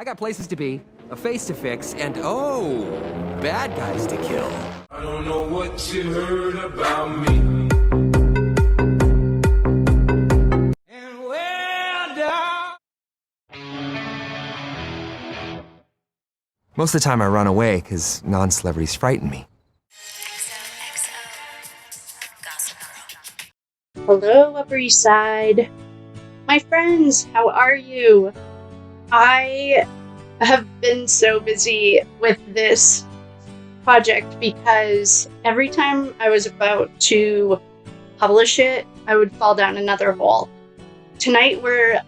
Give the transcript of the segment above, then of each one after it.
I got places to be, a face to fix, and oh, bad guys to kill. I don't know what you heard about me. And well done. Most of the time I run away because non-celebrities frighten me. Hello, Upper East Side. My friends, how are you? I have been so busy with this project because every time I was about to publish it, I would fall down another hole. Tonight, we're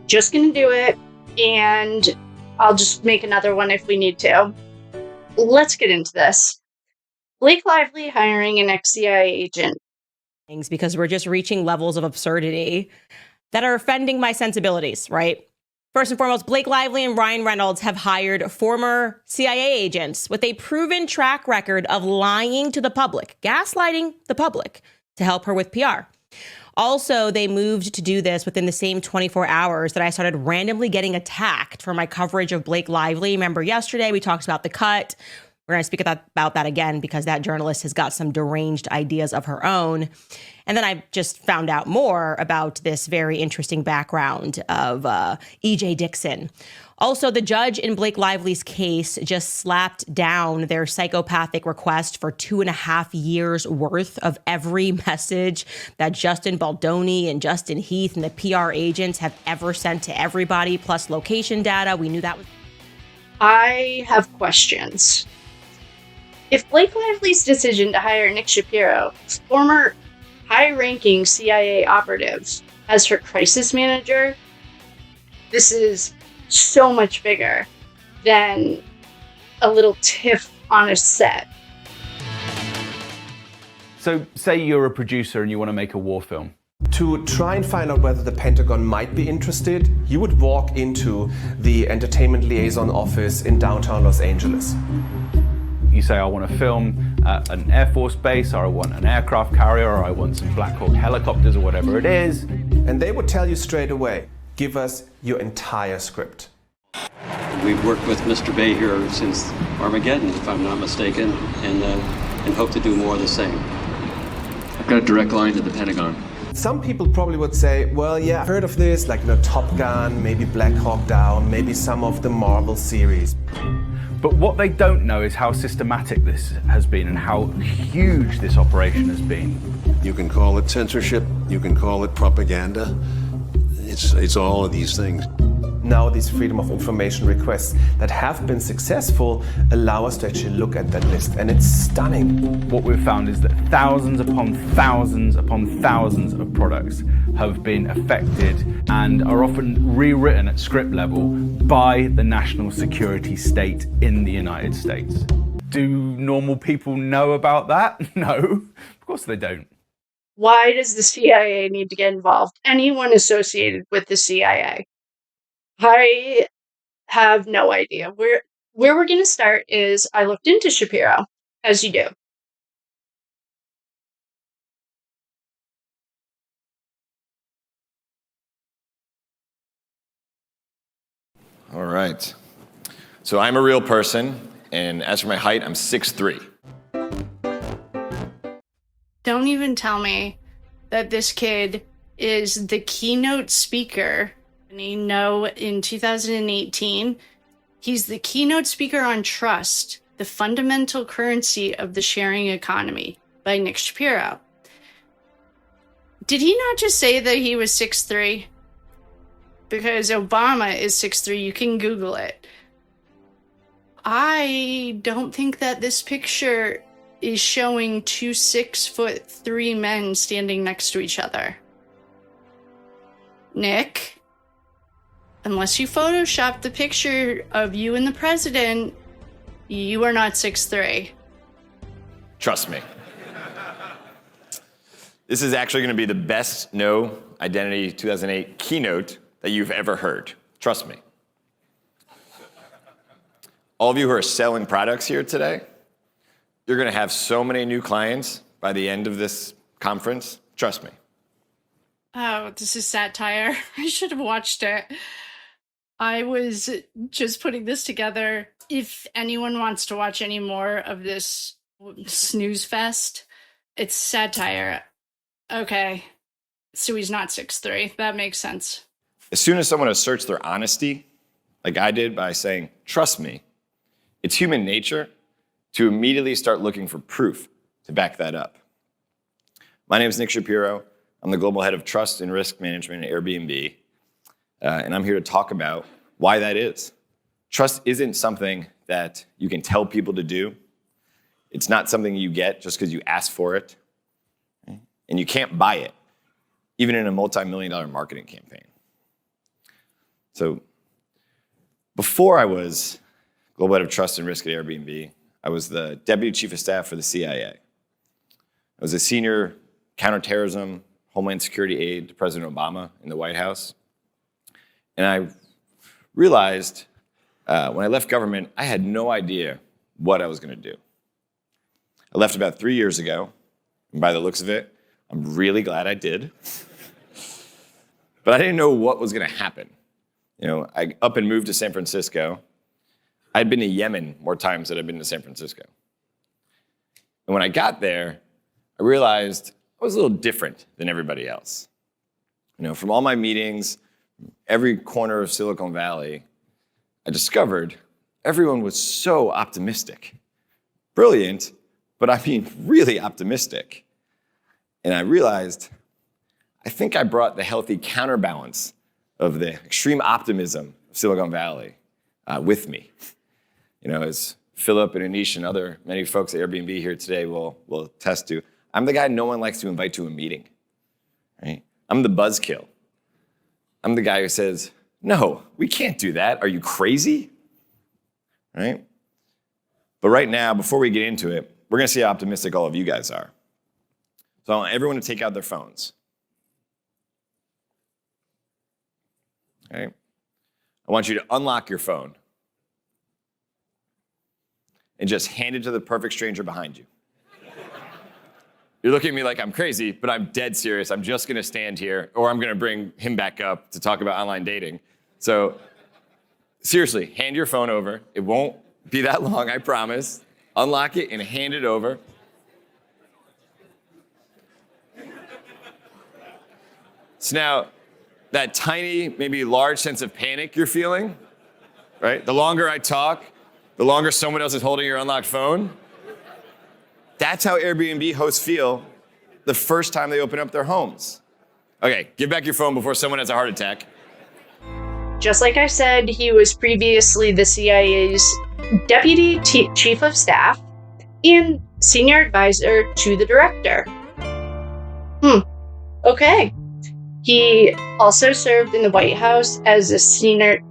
just going to do it, and I'll just make another one if we need to. Let's get into this. Blake Lively hiring an ex-CIA agent. Because we're just reaching levels of absurdity that are offending my sensibilities, right? First and foremost, Blake Lively and Ryan Reynolds have hired former CIA agents with a proven track record of lying to the public, gaslighting the public to help her with PR. Also, they moved to do this within the same 24 hours that I started randomly getting attacked for my coverage of Blake Lively. Remember yesterday we talked about The Cut. We're going to speak about that again because that journalist has got some deranged ideas of her own. And then I just found out more about this very interesting background of E.J. Dixon. Also, the judge in Blake Lively's case just slapped down their psychopathic request for 2.5 years worth of every message that Justin Baldoni and Justin Heath and the PR agents have ever sent to everybody, plus location data. We knew that was... I have questions. If Blake Lively's decision to hire Nick Shapiro, former high-ranking CIA operative, as her crisis manager, this is so much bigger than a little tiff on a set. So say you're a producer and you want to make a war film. To try and find out whether the Pentagon might be interested, you would walk into the entertainment liaison office in downtown Los Angeles. You say, I want to film an Air Force base, or I want an aircraft carrier, or I want some Black Hawk helicopters, or whatever it is. And they would tell you straight away, give us your entire script. We've worked with Mr. Bay here since Armageddon, if I'm not mistaken, and hope to do more of the same. I've got a direct line to the Pentagon. Some people probably would say, well, yeah, I've heard of this, like, Top Gun, maybe Black Hawk Down, maybe some of the Marvel series. But what they don't know is how systematic this has been and how huge this operation has been. You can call it censorship, you can call it propaganda. It's all of these things. Now these freedom of information requests that have been successful allow us to actually look at that list, and it's stunning. What we've found is that thousands upon thousands upon thousands of products have been affected and are often rewritten at script level by the national security state in the United States. Do normal people know about that? No, of course they don't. Why does the CIA need to get involved? Anyone associated with the CIA? I have no idea. Where we're going to start is I looked into Shapiro, as you do. All right. So I'm a real person, and as for my height, I'm 6'3". Don't even tell me that this kid is the keynote speaker. And you know, in 2018, he's the keynote speaker on Trust, the Fundamental Currency of the Sharing Economy by Nick Shapiro. Did he not just say that he was 6'3"? Because Obama is 6'3", you can Google it. I don't think that this picture is showing two 6'3" men standing next to each other. Nick? Unless you photoshopped the picture of you and the president, you are not 6'3". Trust me. This is actually going to be the best No Identity 2008 keynote that you've ever heard. Trust me. All of you who are selling products here today, you're going to have so many new clients by the end of this conference. Trust me. Oh, this is satire. I should have watched it. I was just putting this together. If anyone wants to watch any more of this snooze fest, it's satire. Okay. So he's not 6'3". That makes sense. As soon as someone asserts their honesty, like I did by saying, trust me, it's human nature to immediately start looking for proof to back that up. My name is Nick Shapiro. I'm the global head of trust and risk management at Airbnb. And I'm here to talk about why that is. Trust isn't something that you can tell people to do. It's not something you get just because you ask for it. And you can't buy it, even in a multi-million-dollar marketing campaign. So before I was global head of trust and risk at Airbnb, I was the deputy chief of staff for the CIA. I was a senior counterterrorism, homeland security aide to President Obama in the White House. And I realized when I left government, I had no idea what I was going to do. I left about 3 years ago, and by the looks of it, I'm really glad I did. But I didn't know what was going to happen. I up and moved to San Francisco. I'd been to Yemen more times than I'd been to San Francisco. And when I got there, I realized I was a little different than everybody else. From all my meetings, every corner of Silicon Valley, I discovered everyone was so optimistic. Brilliant, but I mean really optimistic. And I realized, I think I brought the healthy counterbalance of the extreme optimism of Silicon Valley with me. As Philip and Anish and many folks at Airbnb here today will attest to, I'm the guy no one likes to invite to a meeting. Right? I'm the buzzkill. I'm the guy who says, no, we can't do that. Are you crazy? Right? But right now, before we get into it, we're going to see how optimistic all of you guys are. So I want everyone to take out their phones. Okay? I want you to unlock your phone and just hand it to the perfect stranger behind you. You're looking at me like I'm crazy, but I'm dead serious. I'm just going to stand here, or I'm going to bring him back up to talk about online dating. So seriously, hand your phone over. It won't be that long, I promise. Unlock it and hand it over. So now, that tiny, maybe large sense of panic you're feeling, right? The longer I talk, the longer someone else is holding your unlocked phone. That's how Airbnb hosts feel the first time they open up their homes. Okay, give back your phone before someone has a heart attack. Just like I said, he was previously the CIA's deputy chief of staff and senior advisor to the director. Okay. He also served in the White House as a senior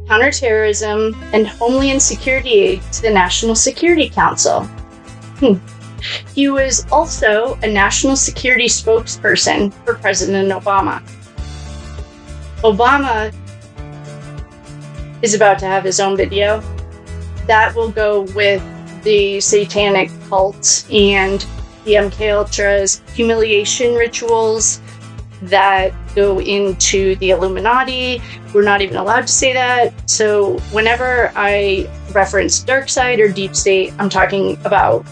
counterterrorism and homeland security aide to the National Security Council. He was also a national security spokesperson for President Obama. Obama is about to have his own video that will go with the satanic cult and the MKUltra's humiliation rituals that go into the Illuminati. We're not even allowed to say that. So whenever I reference dark side or deep state, I'm talking about.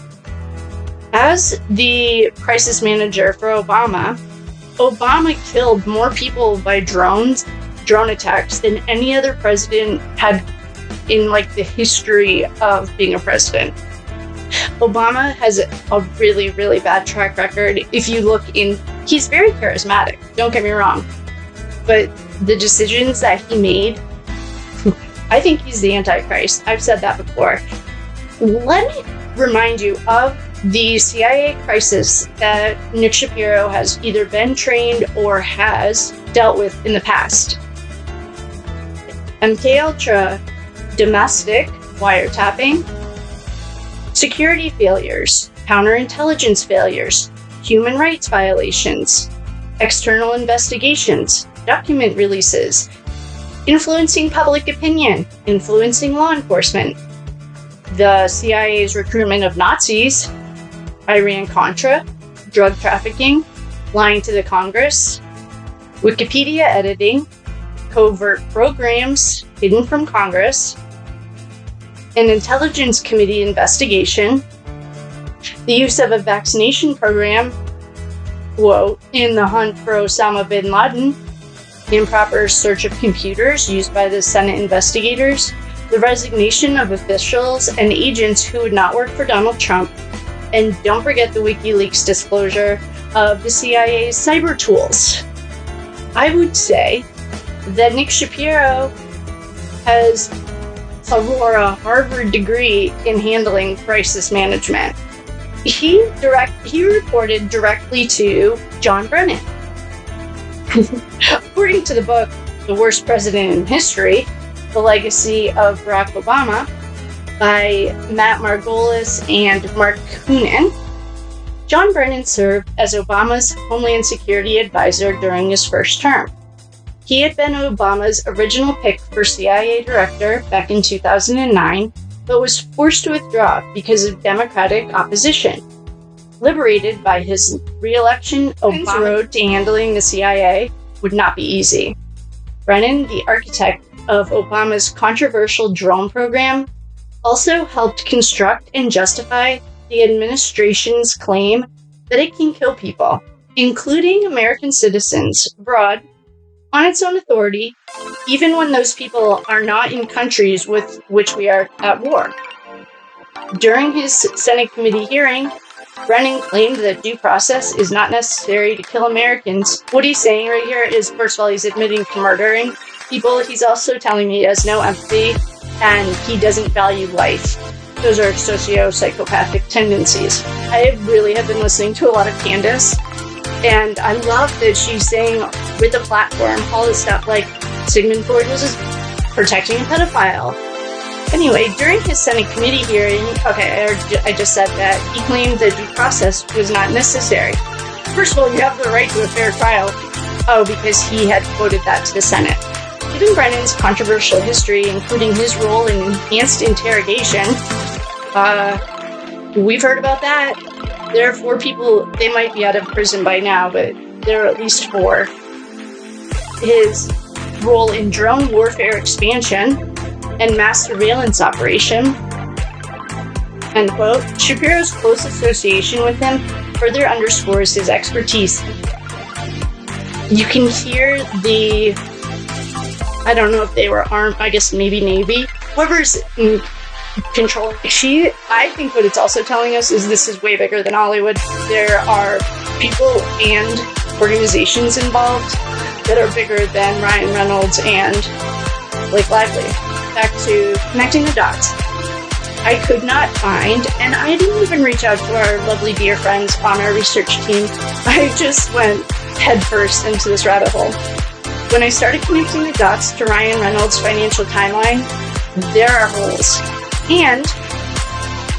As the crisis manager for Obama, Obama killed more people by drone attacks than any other president had in the history of being a president. Obama has a really, really bad track record. If you look he's very charismatic, don't get me wrong. But the decisions that he made, I think he's the Antichrist. I've said that before. Let me remind you of the CIA crisis that Nick Shapiro has either been trained or has dealt with in the past. MKUltra, domestic wiretapping, security failures, counterintelligence failures, human rights violations, external investigations, document releases, influencing public opinion, influencing law enforcement, the CIA's recruitment of Nazis, Iran-Contra, drug trafficking, lying to the Congress, Wikipedia editing, covert programs hidden from Congress, an intelligence committee investigation, the use of a vaccination program, quote, in the hunt for Osama bin Laden, improper search of computers used by the Senate investigators, the resignation of officials and agents who would not work for Donald Trump, and don't forget the WikiLeaks disclosure of the CIA's cyber tools. I would say that Nick Shapiro has a Harvard degree in handling crisis management. He reported directly to John Brennan. According to the book, The Worst President in History, The Legacy of Barack Obama, by Matt Margolis and Mark Coonan, John Brennan served as Obama's Homeland Security advisor during his first term. He had been Obama's original pick for CIA director back in 2009, but was forced to withdraw because of Democratic opposition. Liberated by his re-election, Obama's road to handling the CIA would not be easy. Brennan, the architect of Obama's controversial drone program, also helped construct and justify the administration's claim that it can kill people, including American citizens, abroad, on its own authority, even when those people are not in countries with which we are at war. During his Senate committee hearing, Brennan claimed that due process is not necessary to kill Americans. What he's saying right here is, first of all, he's admitting to murdering people. He's also telling me he has no empathy and he doesn't value life. Those are socio-psychopathic tendencies. I really have been listening to a lot of Candace, and I love that she's saying with the platform all this stuff like Sigmund Freud was protecting a pedophile. Anyway, during his Senate committee hearing, I just said that he claimed that due process was not necessary. First of all, you have the right to a fair trial. Oh, because he had quoted that to the Senate. Given Brennan's controversial history, including his role in enhanced interrogation, we've heard about that. There are 4 people, they might be out of prison by now, but there are at least 4. His role in drone warfare expansion and mass surveillance operation, end quote. Shapiro's close association with him further underscores his expertise. You can hear I don't know if they were armed, I guess maybe Navy, whoever's in control. I think what it's also telling us is this is way bigger than Hollywood. There are people and organizations involved that are bigger than Ryan Reynolds and Blake Lively. Back to connecting the dots. I could not find, and I didn't even reach out to our lovely dear friends on our research team. I just went headfirst into this rabbit hole. When I started connecting the dots to Ryan Reynolds' financial timeline, there are holes. And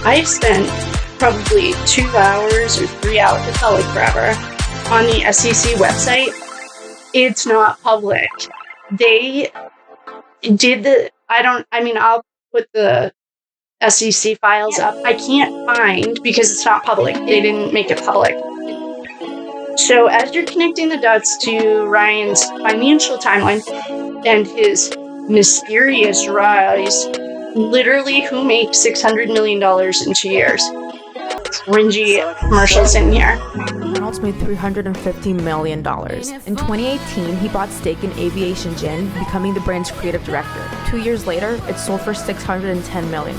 I've spent probably 2 hours or 3 hours, it felt like forever, on the SEC website. It's not public. They did I'll put the SEC files up. I can't find, because it's not public. They didn't make it public. So as you're connecting the dots to Ryan's financial timeline and his mysterious rise, literally who makes $600 million in 2 years? Cringy commercials in here. Reynolds made $350 million. In 2018, he bought stake in Aviation Gin, becoming the brand's creative director. 2 years later, it sold for $610 million.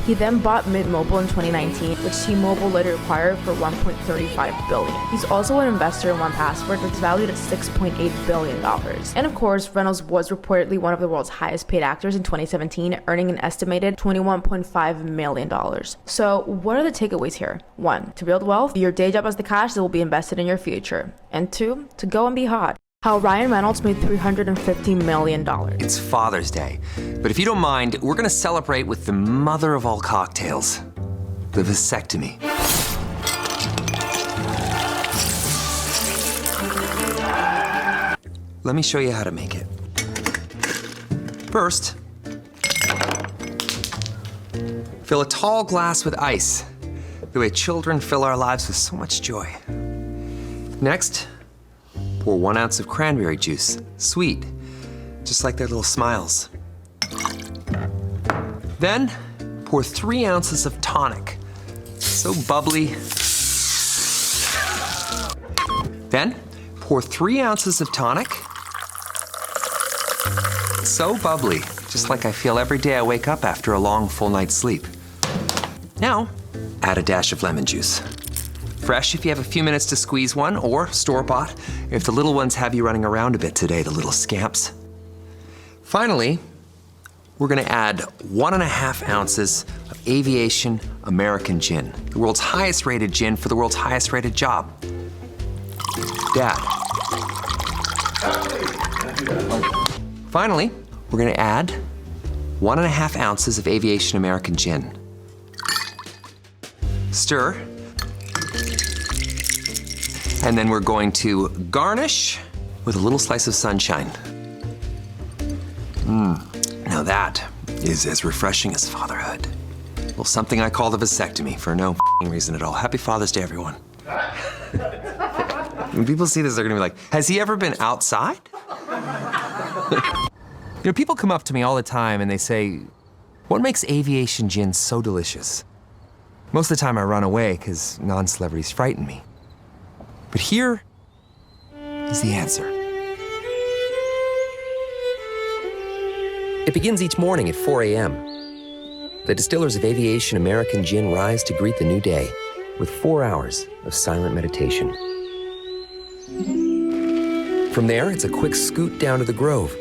He then bought Mint Mobile in 2019, which T-Mobile later acquired for $1.35 billion. He's also an investor in 1Password, which is valued at $6.8 billion. And of course, Reynolds was reportedly one of the world's highest paid actors in 2017, earning an estimated $21.5 million. So what are the takeaways here? 1, to build wealth, your day job has the cash that will be invested in your future. And 2, to go and be hot. How Ryan Reynolds made $350 million. It's Father's Day, but if you don't mind, we're gonna celebrate with the mother of all cocktails, the vasectomy. Let me show you how to make it. First, fill a tall glass with ice, the way children fill our lives with so much joy. Next, pour 1 ounce of cranberry juice, sweet, just like their little smiles. Then, pour 3 ounces of tonic. So bubbly. Then, pour 3 ounces of tonic. So bubbly, just like I feel every day I wake up after a long, full night's sleep. Now, add a dash of lemon juice. Fresh if you have a few minutes to squeeze one, or store-bought if the little ones have you running around a bit today, the little scamps. Finally, we're gonna add 1.5 ounces of Aviation American Gin, the world's highest rated gin for the world's highest rated job. Dad. Finally, we're gonna add 1.5 ounces of Aviation American Gin. Stir. And then we're going to garnish with a little slice of sunshine. Now that is as refreshing as fatherhood. Well, something I call the vasectomy for no reason at all. Happy Father's Day, everyone. When people see this, they're gonna be like, has he ever been outside? People come up to me all the time and they say, what makes Aviation Gin so delicious? Most of the time I run away because non-celebrities frighten me. But here is the answer. It begins each morning at 4 a.m. The distillers of Aviation American Gin rise to greet the new day with 4 hours of silent meditation. From there, it's a quick scoot down to the grove.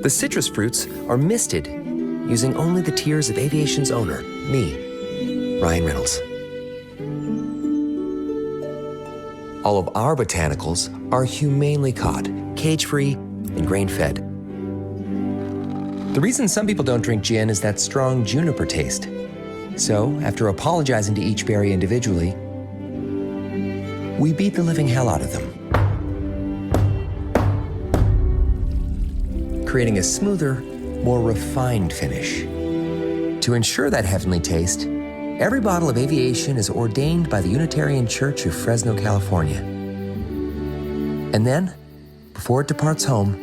The citrus fruits are misted using only the tears of Aviation's owner, me, Ryan Reynolds. All of our botanicals are humanely caught, cage-free, and grain-fed. The reason some people don't drink gin is that strong juniper taste. So, after apologizing to each berry individually, we beat the living hell out of them, creating a smoother, more refined finish. To ensure that heavenly taste, every bottle of Aviation is ordained by the Unitarian Church of Fresno, California. And then, before it departs home,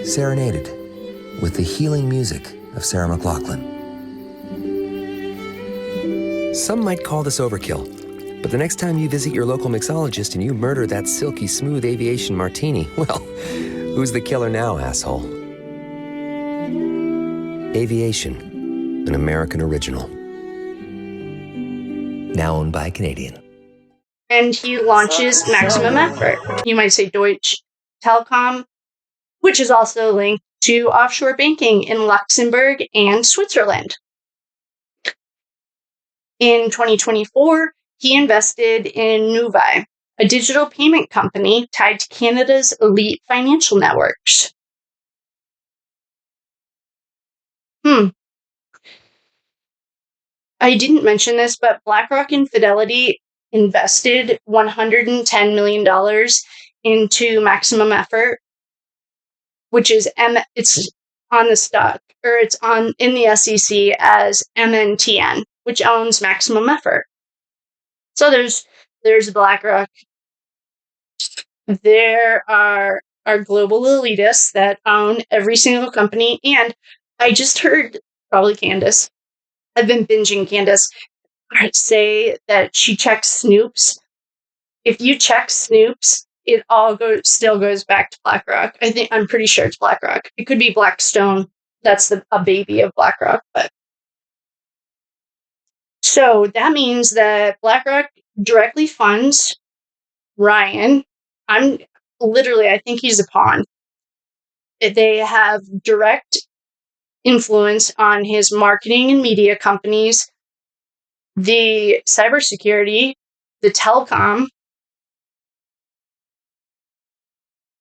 serenaded with the healing music of Sarah McLachlan. Some might call this overkill, but the next time you visit your local mixologist and you murder that silky smooth Aviation martini, well, who's the killer now, asshole? Aviation, an American original. Now owned by a Canadian. And he launches Maximum Effort. You might say Deutsche Telekom, which is also linked to offshore banking in Luxembourg and Switzerland. In 2024, he invested in Nuvei, a digital payment company tied to Canada's elite financial networks. I didn't mention this, but BlackRock and Fidelity invested $110 million into Maximum Effort, which is it's on the stock, or it's in the SEC as MNTN, which owns Maximum Effort. So there's BlackRock. There are our global elitists that own every single company, and I just heard, probably Candace, I've been binging Candace, say that she checks Snoops. If you check Snoops, it all still goes back to BlackRock. I'm pretty sure it's BlackRock. It could be Blackstone. That's a baby of BlackRock. But so that means that BlackRock directly funds Ryan. I think he's a pawn. They have direct influence on his marketing and media companies, the cybersecurity, the telecom,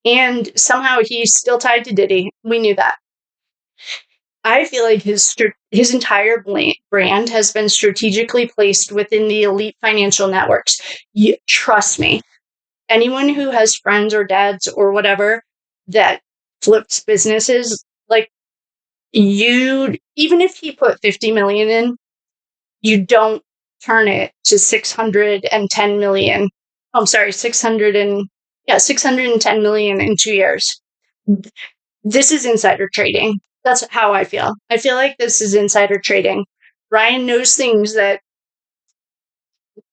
and somehow he's still tied to Diddy. We knew that. I feel like his entire brand has been strategically placed within the elite financial networks. Trust me. Anyone who has friends or dads or whatever that flips businesses, like even if he put 50 million in, you don't turn it to 610 million. I'm sorry, 610 million in 2 years. This is insider trading. That's how I feel. I feel like this is insider trading. Ryan knows things that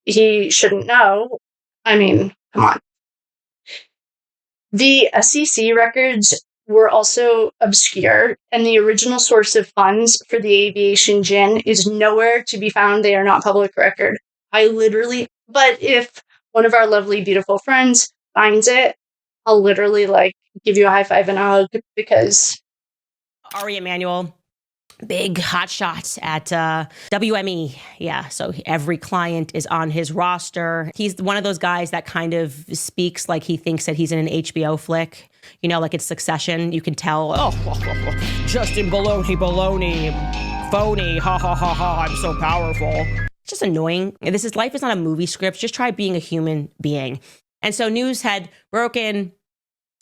he shouldn't know. I mean, come on. The SEC records were also obscure, and the original source of funds for the Aviation Gin is nowhere to be found. They are not public record. But if one of our lovely, beautiful friends finds it, I'll literally give you a high five and a hug because Ari Emanuel, big hot shot at WME. Yeah, so every client is on his roster. He's one of those guys that kind of speaks like he thinks that he's in an HBO flick. You know, like it's Succession. You can tell, Justin baloney, phony, ha ha ha ha, I'm so powerful. It's just annoying. Life is not a movie script. Just try being a human being. And so news had broken,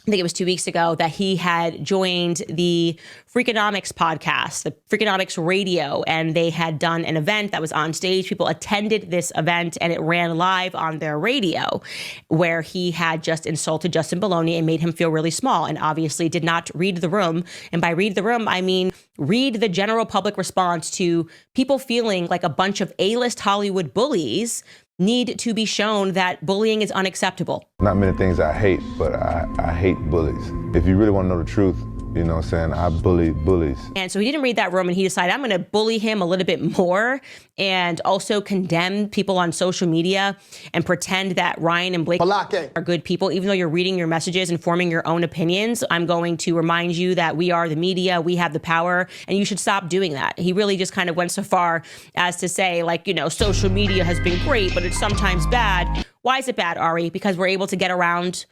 I think it was 2 weeks ago, that he had joined the Freakonomics podcast, the Freakonomics radio, and they had done an event that was on stage. People attended this event and it ran live on their radio, where he had just insulted Justin Baloney and made him feel really small, and obviously did not read the room. And by read the room, I mean read the general public response to people feeling like a bunch of A-list Hollywood bullies need to be shown that bullying is unacceptable. Not many things I hate, but I hate bullies. If you really want to know the truth, you know what I'm saying, I bully bullies. And so he didn't read that room, and he decided, I'm going to bully him a little bit more, and also condemn people on social media and pretend that Ryan and Blake are good people. Even though you're reading your messages and forming your own opinions, I'm going to remind you that we are the media, we have the power, and you should stop doing that. He really just kind of went so far as to say, social media has been great, but it's sometimes bad. Why is it bad, Ari? Because we're able to get around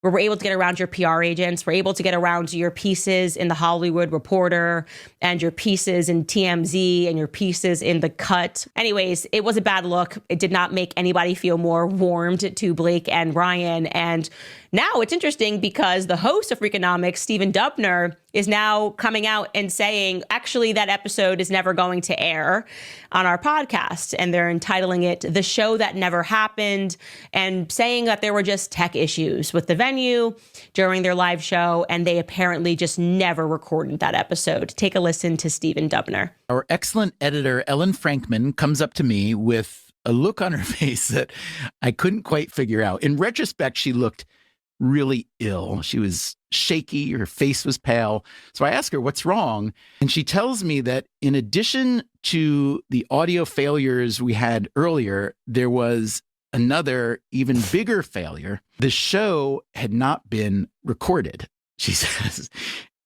your PR agents. We're able to get around your pieces in the Hollywood Reporter and your pieces in TMZ and your pieces in The Cut. Anyways, it was a bad look. It did not make anybody feel more warmed to Blake and Ryan. And now it's interesting because the host of Freakonomics, Stephen Dubner, is now coming out and saying, actually, that episode is never going to air on our podcast. And they're entitling it The Show That Never Happened, and saying that there were just tech issues with the venue during their live show, and they apparently just never recorded that episode. Take a listen to Stephen Dubner. Our excellent editor, Ellen Frankman, comes up to me with a look on her face that I couldn't quite figure out. In retrospect, she looked really ill. She was shaky. Her face was pale. So I asked her, what's wrong? And she tells me that in addition to the audio failures we had earlier, there was another even bigger failure. The show had not been recorded, she says.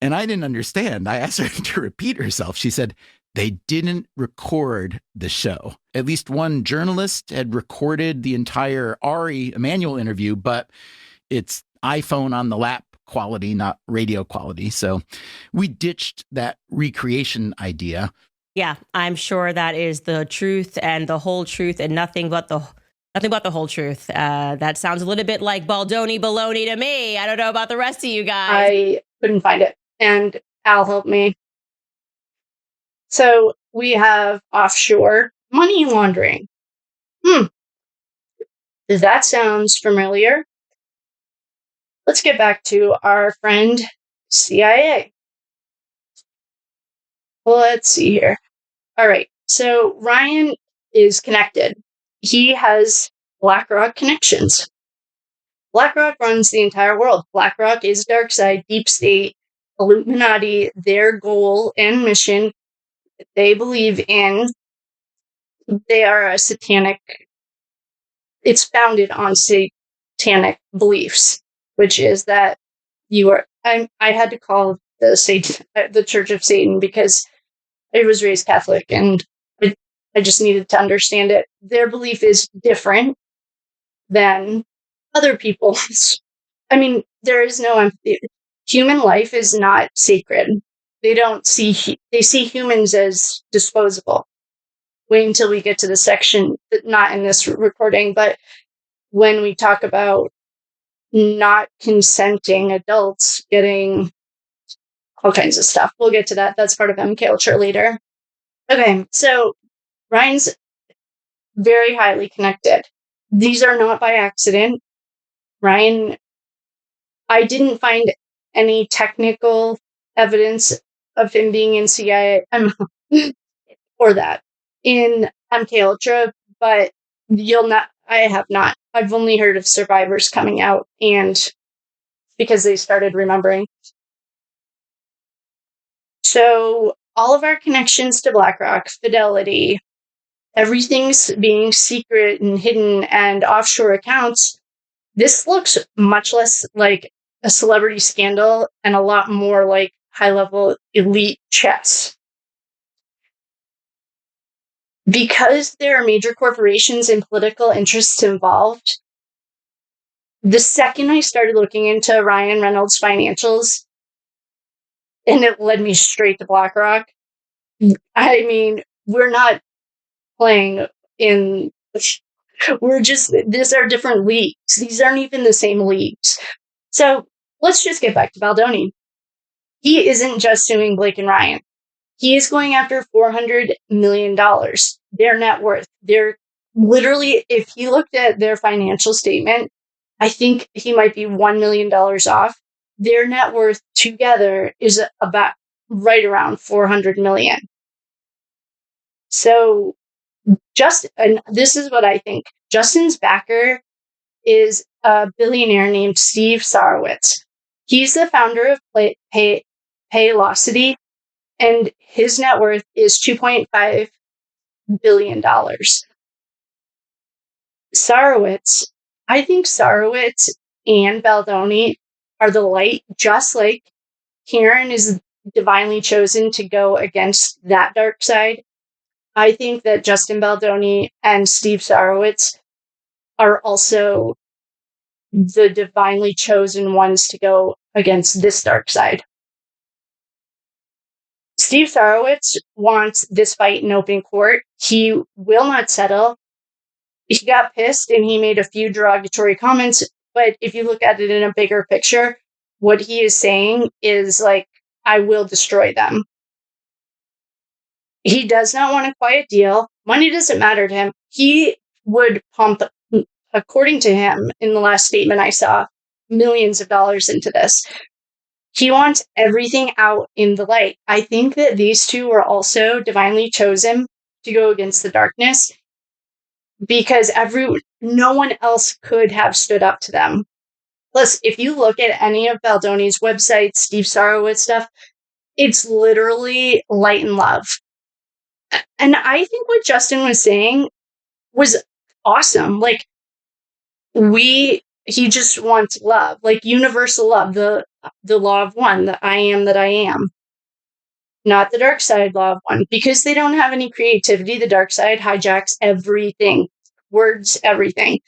And I didn't understand. I asked her to repeat herself. She said, they didn't record the show. At least one journalist had recorded the entire Ari Emanuel interview, but it's iPhone on the lap quality, not radio quality. So we ditched that recreation idea. Yeah, I'm sure that is the truth and the whole truth and nothing but the whole truth. That sounds a little bit like Baldoni baloney to me. I don't know about the rest of you guys. I couldn't find it, and Al helped me. So we have offshore money laundering. That sounds familiar. Let's get back to our friend CIA. Let's see here. All right. So Ryan is connected. He has BlackRock connections. BlackRock runs the entire world. BlackRock is dark side, deep state, Illuminati. Their goal and mission, they believe in, they are a satanic, it's founded on satanic beliefs, which is that I had to call the Church of Satan because I was raised Catholic and I just needed to understand it. Their belief is different than other people's. I mean, there is no empathy. Human life is not sacred. They see humans as disposable. Wait until we get to the section, not in this recording, but when we talk about not consenting adults getting all kinds of stuff. We'll get to that. That's part of MK culture later. Okay, so Ryan's very highly connected. These are not by accident. Ryan, I didn't find any technical evidence of him being in CIA or that in MK Ultra, but I have not. I've only heard of survivors coming out and because they started remembering. So all of our connections to BlackRock, Fidelity, everything's being secret and hidden and offshore accounts. This looks much less like a celebrity scandal and a lot more like high-level elite chess. Because there are major corporations and political interests involved, the second I started looking into Ryan Reynolds' financials, and it led me straight to BlackRock, I mean, we're not playing in... these are different leagues. These aren't even the same leagues. So let's just get back to Baldoni. He isn't just suing Blake and Ryan. He is going after $400 million. Their net worth. They're literally, if he looked at their financial statement, I think he might be $1 million off. Their net worth together is about right around $400 million. So and this is what I think. Justin's backer is a billionaire named Steve Sarowitz. He's the founder of Paylocity, and his net worth is $2.5 billion. I think Sarowitz and Baldoni are the light, just like Karen is divinely chosen to go against that dark side. I think that Justin Baldoni and Steve Sarowitz are also the divinely chosen ones to go against this dark side. Steve Sarowitz wants this fight in open court. He will not settle. He got pissed and he made a few derogatory comments, but if you look at it in a bigger picture, what he is saying is like, I will destroy them. He does not want a quiet deal. Money doesn't matter to him. He would pump, according to him, in the last statement I saw, millions of dollars into this. He wants everything out in the light. I think that these two were also divinely chosen to go against the darkness because no one else could have stood up to them. Plus, if you look at any of Baldoni's websites, Steve Sarowitz stuff, it's literally light and love. And I think what Justin was saying was awesome. Like, he just wants love, like universal love, the law of one, the I am that I am. Not the dark side law of one, because they don't have any creativity. The dark side hijacks everything, words, everything.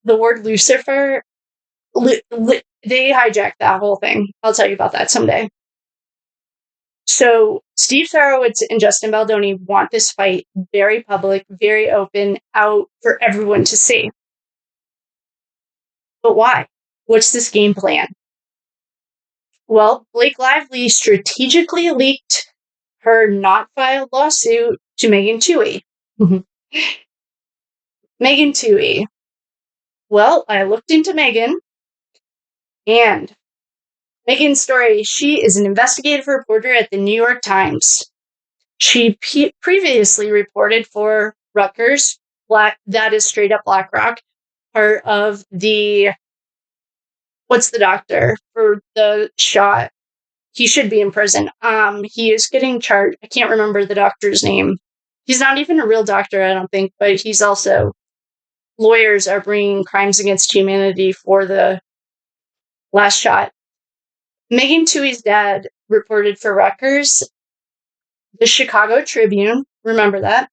The word Lucifer, they hijack that whole thing. I'll tell you about that someday. So Steve Sarowitz and Justin Baldoni want this fight very public, very open, out for everyone to see. But why? What's this game plan? Well, Blake Lively strategically leaked her not filed lawsuit to Megan Twohey. Megan Twohey. Well, I looked into Megan, and Megan's story, she is an investigative reporter at the New York Times. She previously reported for Rutgers, that is straight up BlackRock, part of the, what's the doctor for the shot? He should be in prison. He is getting charged. I can't remember the doctor's name. He's not even a real doctor, I don't think, but he's also, lawyers are bringing crimes against humanity for the last shot. Megan Twohey's dad reported for Rutgers, the Chicago Tribune, remember that,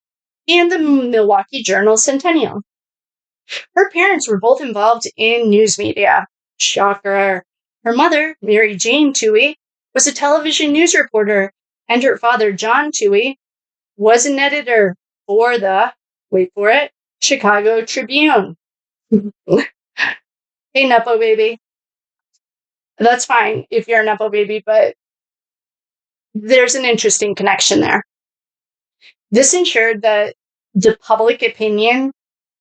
and the Milwaukee Journal Centennial. Her parents were both involved in news media. Shocker. Her mother, Mary Jane Twohey, was a television news reporter, and her father, John Twohey, was an editor for the, wait for it, Chicago Tribune. Hey, Nepo baby. That's fine if you're a Nepo baby, but there's an interesting connection there. This ensured that the public opinion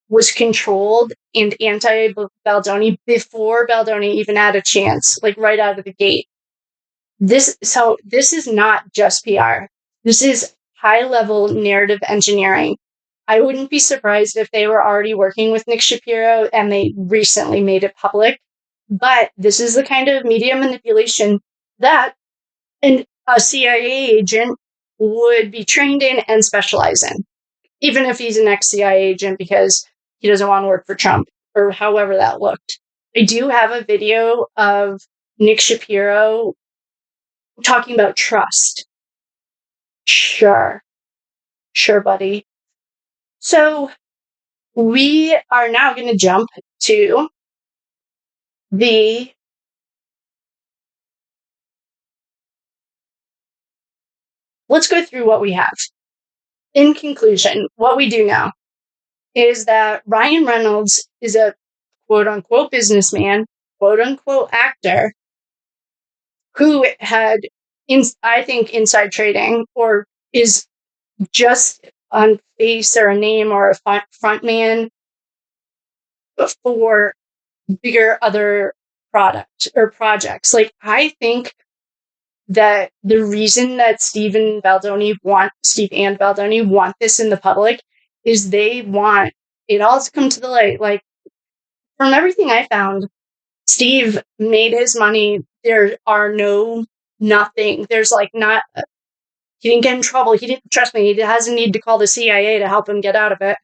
was controlled and anti-Baldoni before Baldoni even had a chance, like right out of the gate. This is not just PR. This is high-level narrative engineering. I wouldn't be surprised if they were already working with Nick Shapiro and they recently made it public. But this is the kind of media manipulation that a CIA agent would be trained in and specialize in, even if he's an ex-CIA agent because he doesn't want to work for Trump or however that looked. I do have a video of Nick Shapiro talking about trust. Sure, buddy. So we are now going to jump to let's go through what we have. In conclusion, what we do know is that Ryan Reynolds is a quote-unquote businessman, quote-unquote actor, who had, I think, inside trading, or is just on face or a name or a frontman for bigger other product or projects. Like, I think that the reason that Steve and Baldoni want this in the public is they want it all to come to the light. Like, from everything I found, Steve made his money. There are nothing. There's like not, he didn't get in trouble. He didn't, trust me, he hasn't need to call the CIA to help him get out of it.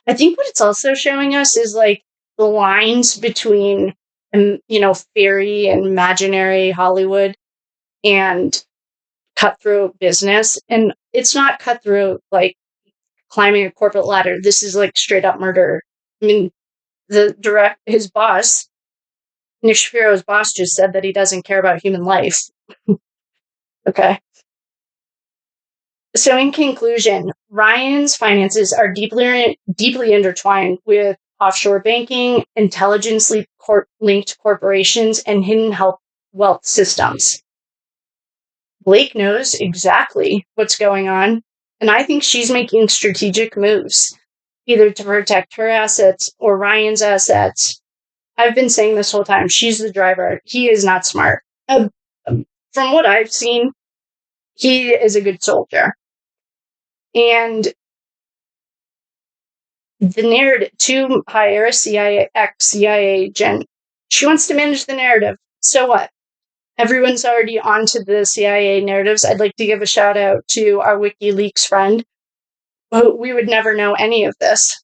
I think what it's also showing us is like the lines between, fairy and imaginary Hollywood and cutthroat business. And it's not cutthroat like climbing a corporate ladder. This is like straight up murder. I mean, his boss, Nick Shapiro's boss, just said that he doesn't care about human life. Okay. So in conclusion, Ryan's finances are deeply intertwined with offshore banking, intelligence-linked corporations, and hidden wealth systems. Blake knows exactly what's going on, and I think she's making strategic moves, either to protect her assets or Ryan's assets. I've been saying this whole time, she's the driver. He is not smart. From what I've seen, he is a good soldier. And the narrative to hire a ex-CIA agent, she wants to manage the narrative. So what? Everyone's already onto the CIA narratives. I'd like to give a shout out to our WikiLeaks friend. We would never know any of this.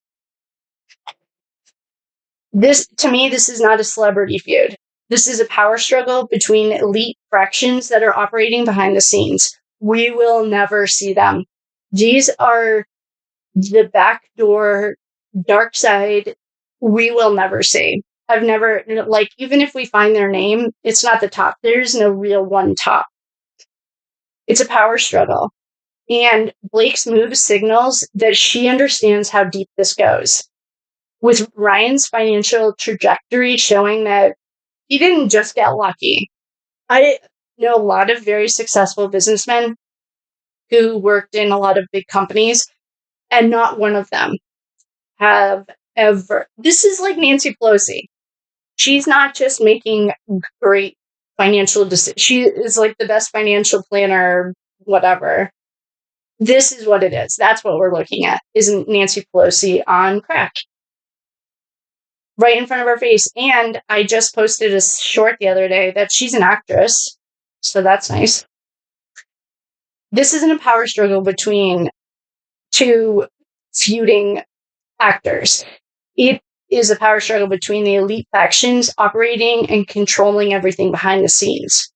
To me, this is not a celebrity feud. This is a power struggle between elite fractions that are operating behind the scenes. We will never see them. These are the backdoor dark side we will never see. I've never, even if we find their name, it's not the top. There's no real one top. It's a power struggle. And Blake's move signals that she understands how deep this goes. With Ryan's financial trajectory showing that he didn't just get lucky. I know a lot of very successful businessmen who worked in a lot of big companies, and not one of them have ever. This is like Nancy Pelosi. She's not just making great financial decisions. She is like the best financial planner, whatever. This is what it is. That's what we're looking at. Isn't Nancy Pelosi on crack? Right in front of our face. And I just posted a short the other day that she's an actress. So that's nice. This isn't a power struggle between two feuding actors. It is a power struggle between the elite factions operating and controlling everything behind the scenes.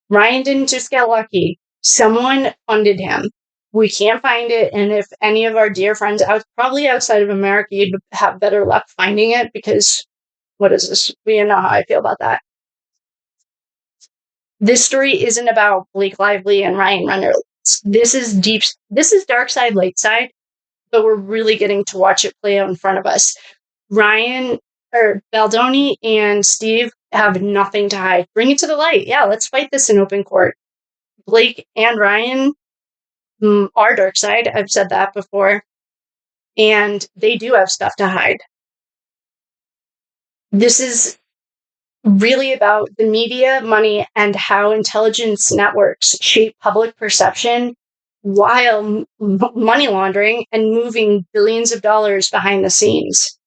Ryan didn't just get lucky. Someone funded him. We can't find it, and if any of our dear friends probably outside of America, you'd have better luck finding it, because what is this? We know how I feel about that. This story isn't about Blake Lively and Ryan Reynolds. This is deep. This is dark side, light side, but we're really getting to watch it play out in front of us. Baldoni and Steve have nothing to hide. Bring it to the light. Yeah, let's fight this in open court. Blake and Ryan are dark side. I've said that before. And they do have stuff to hide. This is really about the media, money, and how intelligence networks shape public perception while money laundering and moving billions of dollars behind the scenes.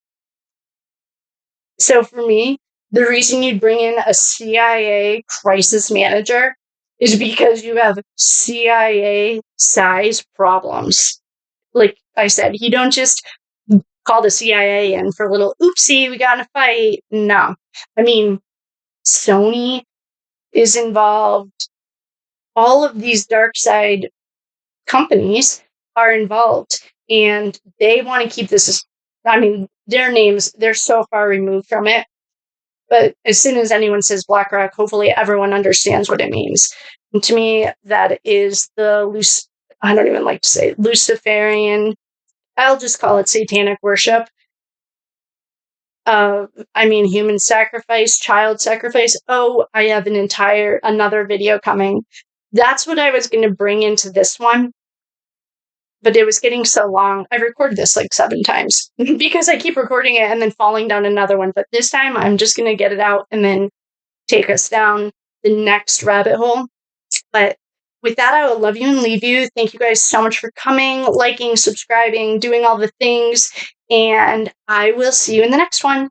So for me, the reason you'd bring in a CIA crisis manager is because you have CIA size problems. Like I said, you don't just call the CIA in for a little oopsie, we got in a fight. No. I mean, Sony is involved. All of these dark side companies are involved, and they want to keep this. I mean, their names, they're so far removed from it. But as soon as anyone says BlackRock, hopefully everyone understands what it means. And to me, that is I don't even like to say it, Luciferian. I'll just call it satanic worship. Human sacrifice, child sacrifice. Oh, I have another video coming. That's what I was going to bring into this one. But it was getting so long. I recorded this like 7 times because I keep recording it and then falling down another one. But this time I'm just going to get it out and then take us down the next rabbit hole. But with that, I will love you and leave you. Thank you guys so much for coming, liking, subscribing, doing all the things. And I will see you in the next one.